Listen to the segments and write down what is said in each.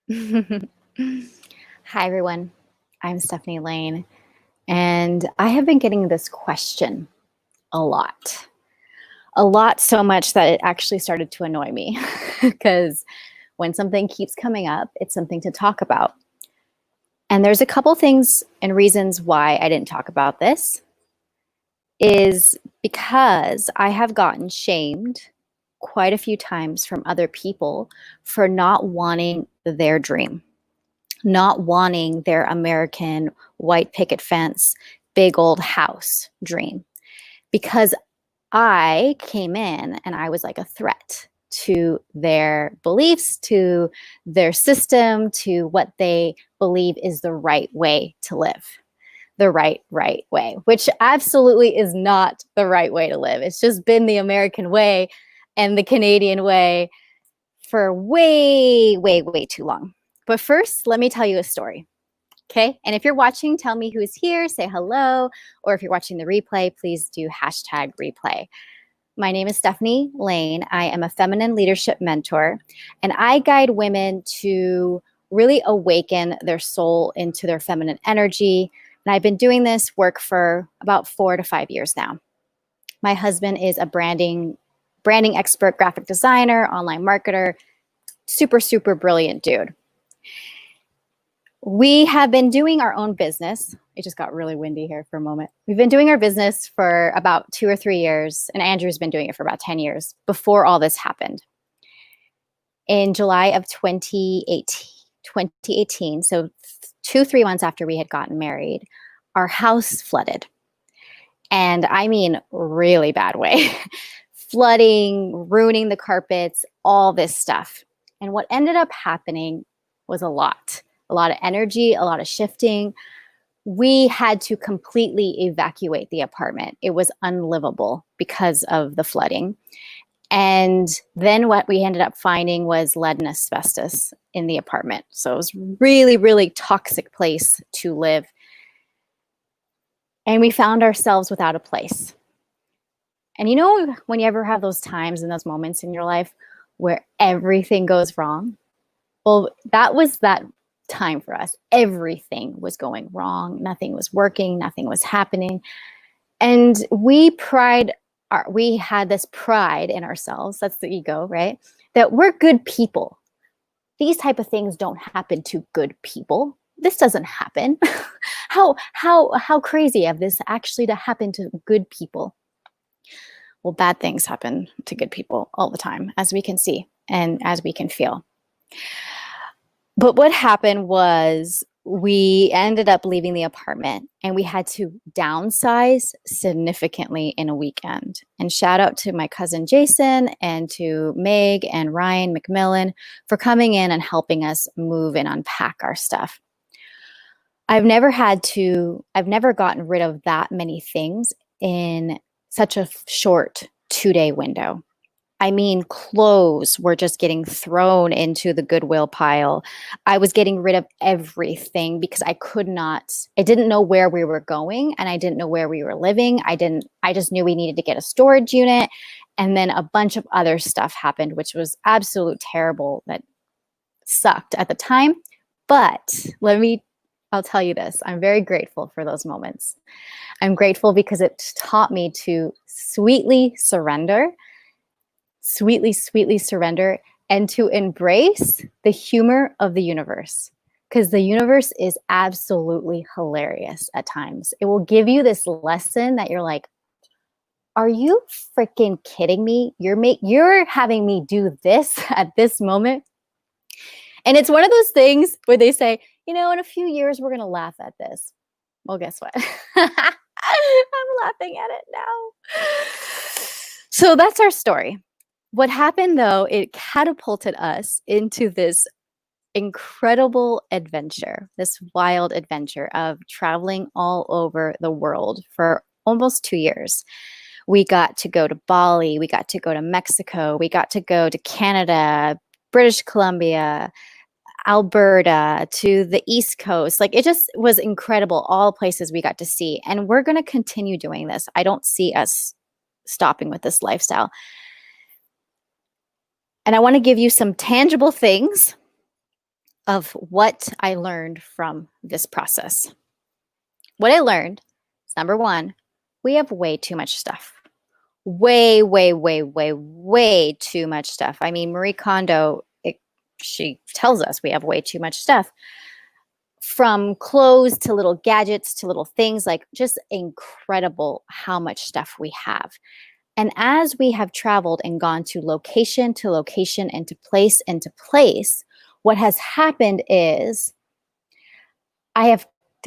Hi, everyone. I'm Stephanie Lane, and I have been getting this question a lot. A lot, so much that it actually started to annoy me because when something keeps coming up, it's something to talk about. And there's a couple things and reasons why I didn't talk about this is because I have gotten shamed quite a few times from other people for not wanting their dream, not wanting their American white picket fence, big old house dream. Because I came in and I was like a threat to their beliefs, to their system, to what they believe is the right way to live. The right way, which absolutely is not the right way to live. It's just been the American way and the Canadian way for way too long. But first, let me tell you a story. Okay. And if you're watching, tell me who's here, say hello. Or if you're watching the replay, please do hashtag replay. My name is Stephanie Lane. I am a feminine leadership mentor, and I guide women to really awaken their soul into their feminine energy. And I've been doing this work for about 4 to 5 years now. My husband is a branding expert, graphic designer, online marketer, super brilliant dude. We have been doing our own business. It just got really windy here for a moment. We've been doing our business for about 2 or 3 years, and Andrew's been doing it for about 10 years before all this happened. In July of 2018, so 2-3 months after we had gotten married, our house flooded. And I mean, really bad way. Flooding, ruining the carpets, all this stuff. And what ended up happening was a lot of energy, a lot of shifting. We had to completely evacuate the apartment. It was unlivable because of the flooding. And then what we ended up finding was lead and asbestos in the apartment. So it was really toxic place to live. And we found ourselves without a place. And you know, when you ever have those times and those moments in your life where everything goes wrong? Well, that was that time for us. Everything was going wrong. Nothing was working. Nothing was happening. And we had this pride in ourselves. That's the ego, right? That we're good people. These type of things don't happen to good people. This doesn't happen. How crazy of this actually to happen to good people? Well, bad things happen to good people all the time, as we can see and as we can feel. But what happened was we ended up leaving the apartment and we had to downsize significantly in a weekend. And shout out to my cousin Jason and to Meg and Ryan McMillan for coming in and helping us move and unpack our stuff. I've never gotten rid of that many things in such a short 2-day window. I mean, clothes were just getting thrown into the Goodwill pile. I was getting rid of everything because I didn't know where we were going and I didn't know where we were living. I just knew we needed to get a storage unit. And then a bunch of other stuff happened, which was absolute terrible. That sucked at the time. But I'll tell you this, I'm very grateful for those moments. I'm grateful because it taught me to sweetly surrender and to embrace the humor of the universe, because the universe is absolutely hilarious at times. It will give you this lesson that you're like, are you freaking kidding me? You're having me do this at this moment. And it's one of those things where they say, in a few years, we're going to laugh at this. Well, guess what? I'm laughing at it now. So that's our story. What happened, though, it catapulted us into this incredible adventure, this wild adventure of traveling all over the world for almost 2 years. We got to go to Bali. We got to go to Mexico. We got to go to Canada, British Columbia, Alberta, to the East Coast. Like, it just was incredible, all places we got to see. And we're going to continue doing this. I don't see us stopping with this lifestyle. And I want to give you some tangible things of what I learned from this process. What I learned is, number one, we have way too much stuff. Way, way, way, way, way too much stuff. I mean, Marie Kondo, she tells us we have way too much stuff. From clothes to little gadgets to little things, like just incredible how much stuff we have. And as we have traveled and gone to location and to place, what has happened is I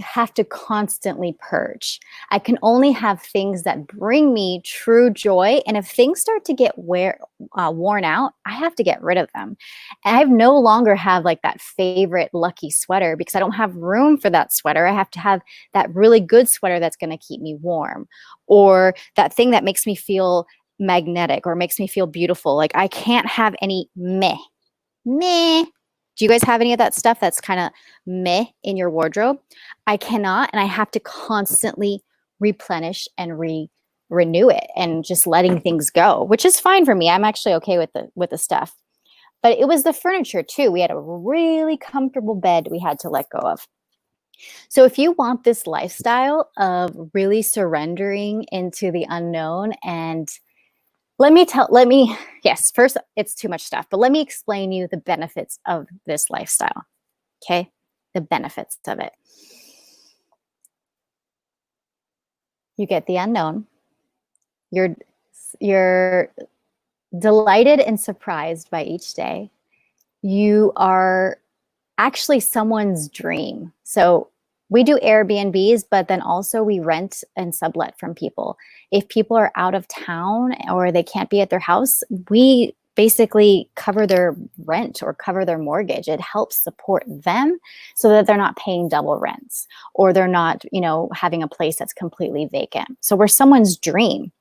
have to constantly purge. I can only have things that bring me true joy. And if things start to get worn out, I have to get rid of them. And I no longer have like that favorite lucky sweater because I don't have room for that sweater. I have to have that really good sweater that's going to keep me warm, or that thing that makes me feel magnetic or makes me feel beautiful. Like I can't have any meh. Do you guys have any of that stuff that's kind of meh in your wardrobe? I cannot, and I have to constantly replenish and renew it, and just letting things go, which is fine for me. I'm actually okay with the stuff. But it was the furniture too. We had a really comfortable bed we had to let go of. So if you want this lifestyle of really surrendering into the unknown, and yes, first, it's too much stuff, but let me explain you the benefits of this lifestyle. Okay. The benefits of it. You get the unknown. You're delighted and surprised by each day. You are actually someone's dream. So we do Airbnbs, but then also we rent and sublet from people. If people are out of town or they can't be at their house, we basically cover their rent or cover their mortgage. It helps support them so that they're not paying double rents, or they're not, having a place that's completely vacant. So we're someone's dream.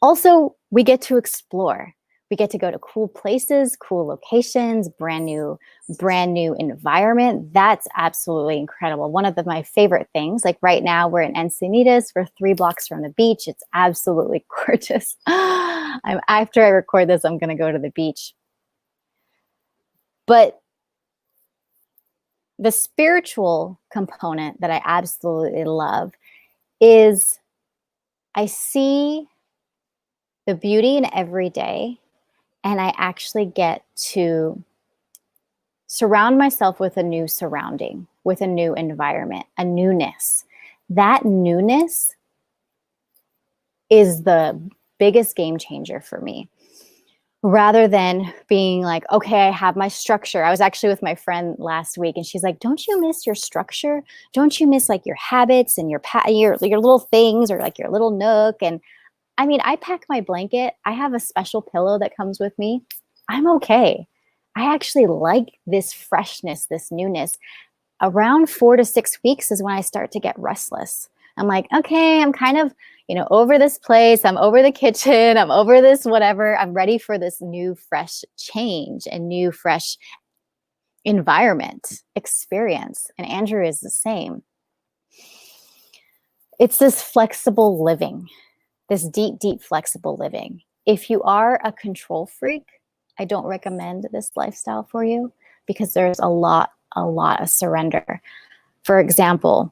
Also, we get to explore. We get to go to cool places, cool locations, brand new environment. That's absolutely incredible. One of my favorite things, like right now we're in Encinitas, we're 3 blocks from the beach. It's absolutely gorgeous. After I record this, I'm going to go to the beach. But the spiritual component that I absolutely love is I see the beauty in every day. And I actually get to surround myself with a new surrounding, with a new environment, a newness. That newness is the biggest game changer for me. Rather than being like, okay, I have my structure. I was actually with my friend last week and she's like, don't you miss your structure? Don't you miss like your habits and your little things, or like your little nook? And I mean, I pack my blanket. I have a special pillow that comes with me. I'm okay. I actually like this freshness, this newness. Around 4 to 6 weeks is when I start to get restless. I'm like, okay, I'm kind of, over this place. I'm over the kitchen. I'm over this whatever. I'm ready for this new, fresh change and new, fresh environment experience. And Andrew is the same. It's this flexible living. This deep, deep, flexible living. If you are a control freak, I don't recommend this lifestyle for you because there's a lot of surrender. For example,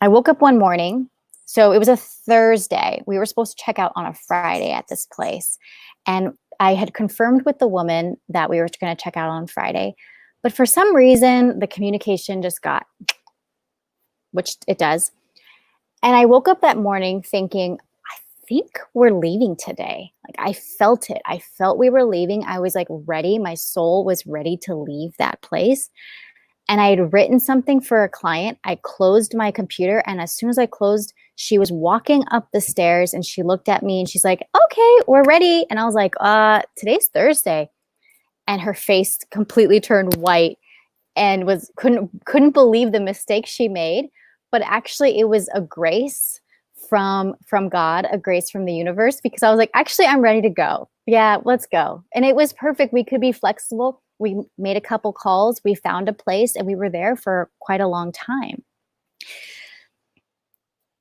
I woke up one morning. So it was a Thursday. We were supposed to check out on a Friday at this place. And I had confirmed with the woman that we were going to check out on Friday. But for some reason, the communication just got, which it does. And I woke up that morning thinking, think we're leaving today. Like I felt it. I felt we were leaving. I was like ready. My soul was ready to leave that place. And I had written something for a client. I closed my computer. And as soon as I closed, she was walking up the stairs and she looked at me and she's like, okay, we're ready. And I was like, today's Thursday. And her face completely turned white and couldn't believe the mistake she made. But actually it was a grace from God, a grace from the universe, because I was like, actually, I'm ready to go. Yeah, let's go. And it was perfect. We could be flexible. We made a couple calls. We found a place and we were there for quite a long time.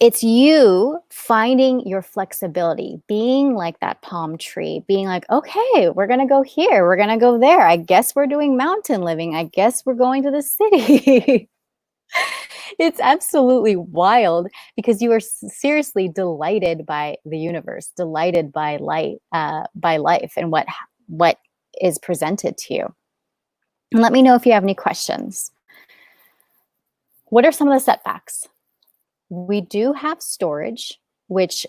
It's you finding your flexibility, being like that palm tree, being like, okay, we're going to go here. We're going to go there. I guess we're doing mountain living. I guess we're going to the city. It's absolutely wild because you are seriously delighted by the universe, delighted by by life and what is presented to you. And let me know if you have any questions. What are some of the setbacks? We do have storage, which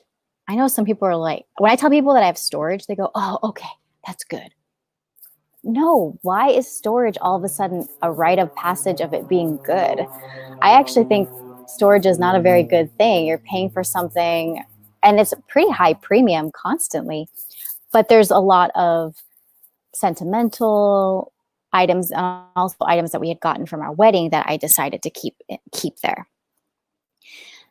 I know some people are like, when I tell people that I have storage, they go, oh, okay, that's good. No, why is storage all of a sudden a rite of passage of it being good? I actually think storage is not a very good thing. You're paying for something and it's a pretty high premium constantly, but there's a lot of sentimental items and also items that we had gotten from our wedding that I decided to keep there.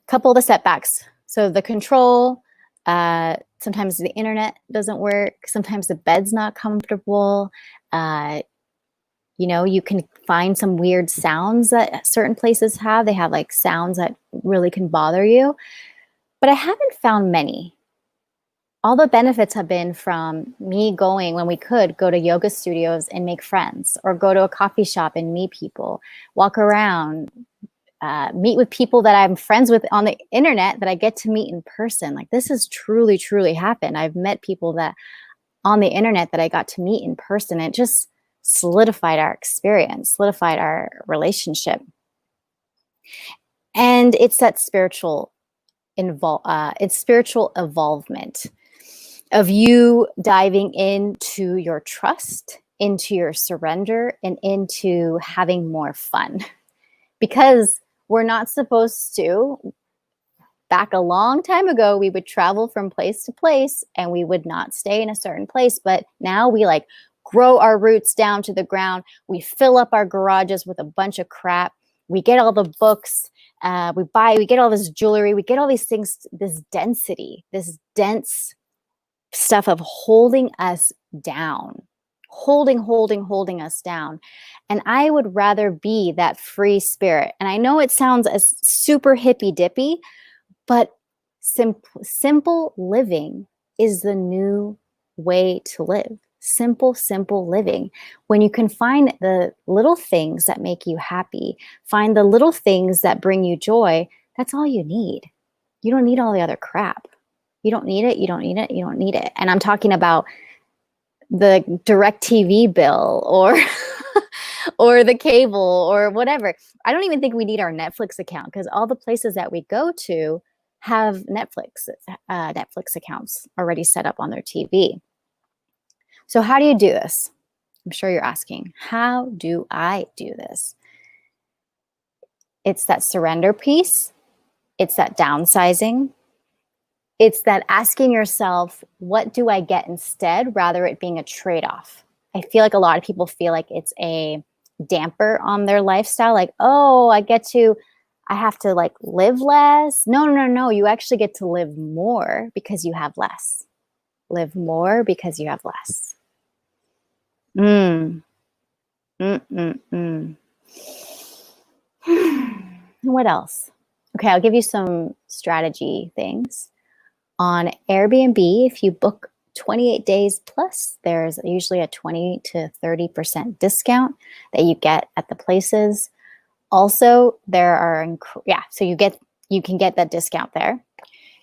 A couple of the setbacks. So the control, sometimes the internet doesn't work. Sometimes the bed's not comfortable. You know, you can find some weird sounds that certain places have. They have like sounds that really can bother you. But I haven't found many. All the benefits have been from me going, when we could, go to yoga studios and make friends, or go to a coffee shop and meet people, walk around, meet with people that I'm friends with on the internet that I get to meet in person. Like this has truly, truly happened. I've met people that on the internet that I got to meet in person. It just solidified our experience, solidified our relationship. And it's that spiritual involvement of you diving into your trust, into your surrender, and into having more fun. Because we're not supposed to. Back a long time ago, we would travel from place to place and we would not stay in a certain place. But now we like grow our roots down to the ground. We fill up our garages with a bunch of crap. We get all the books. We get all this jewelry. We get all these things, this density, this dense stuff of holding us down, holding us down. And I would rather be that free spirit. And I know it sounds as super hippy dippy, but simple living is the new way to live. Simple living. When you can find the little things that make you happy, find the little things that bring you joy, that's all you need. You don't need all the other crap. You don't need it. You don't need it. You don't need it. And I'm talking about the DirecTV bill or or the cable or whatever. I don't even think we need our Netflix account because all the places that we go to have Netflix accounts already set up on their TV. So how do you do this? I'm sure you're asking, how do I do this? It's that surrender piece. It's that downsizing. It's that asking yourself, what do I get instead, rather it being a trade-off. I feel like a lot of people feel like it's a damper on their lifestyle. Like, oh, I have to like live less. No. You actually get to live more because you have less. Live more because you have less. What else? Okay, I'll give you some strategy things. On Airbnb, if you book 28 days plus, there's usually a 20 to 30% discount that you get at the places. Also, there are, so you can get that discount there.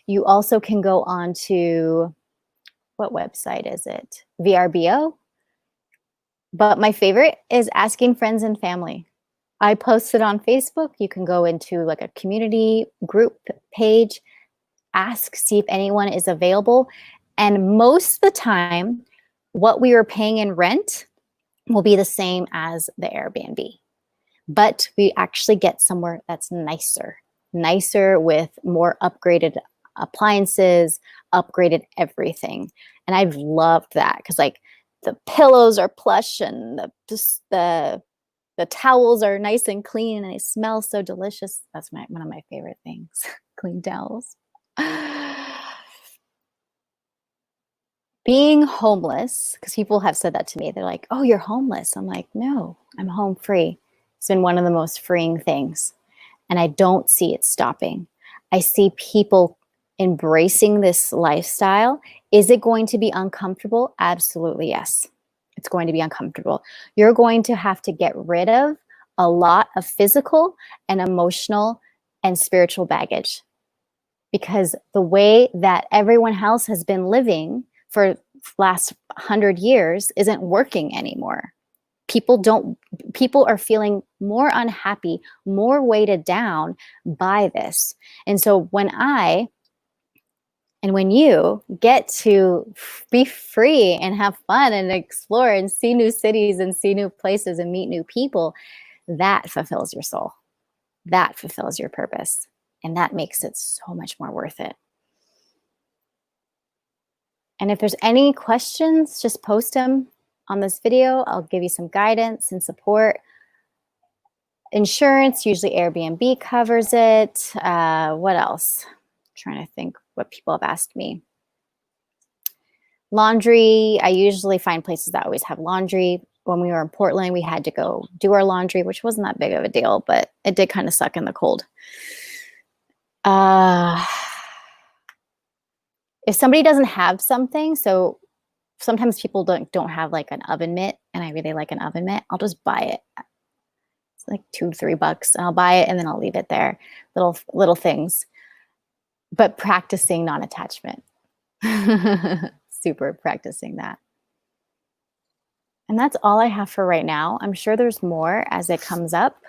You also can go on to, what website is it? VRBO. But my favorite is asking friends and family. I posted on Facebook. You can go into like a community group page, ask, see if anyone is available. And most of the time, what we were paying in rent will be the same as the Airbnb. But we actually get somewhere that's nicer with more upgraded appliances, upgraded everything. And I've loved that because like the pillows are plush and the towels are nice and clean and they smell so delicious. That's one of my favorite things, clean towels. Being homeless, because people have said that to me. They're like, oh, you're homeless. I'm like, no, I'm home free. It's been one of the most freeing things. And I don't see it stopping. I see people embracing this lifestyle. Is it going to be uncomfortable? Absolutely, yes. It's going to be uncomfortable. You're going to have to get rid of a lot of physical and emotional and spiritual baggage, because the way that everyone else has been living for the last 100 years isn't working anymore. People are feeling more unhappy, more weighted down by this. And so when you get to be free and have fun and explore and see new cities and see new places and meet new people, that fulfills your soul. That fulfills your purpose. And that makes it so much more worth it. And if there's any questions, just post them on this video. I'll give you some guidance and support. Insurance, usually Airbnb covers it. What else? I'm trying to think what people have asked me. Laundry, I usually find places that always have laundry. When we were in Portland, we had to go do our laundry, which wasn't that big of a deal, but it did kind of suck in the cold. If somebody doesn't have something, so sometimes people don't have like an oven mitt, and I really like an oven mitt, I'll just buy it. It's like $2-3 and I'll buy it and then I'll leave it there. Little things. But practicing non-attachment. Super practicing that. And that's all I have for right now. I'm sure there's more as it comes up.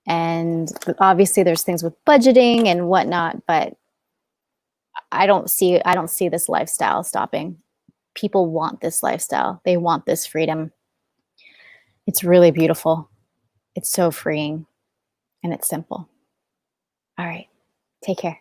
And obviously there's things with budgeting and whatnot, but I don't see this lifestyle stopping. People want this lifestyle. They want this freedom. It's really beautiful. It's so freeing and it's simple. All right. Take care.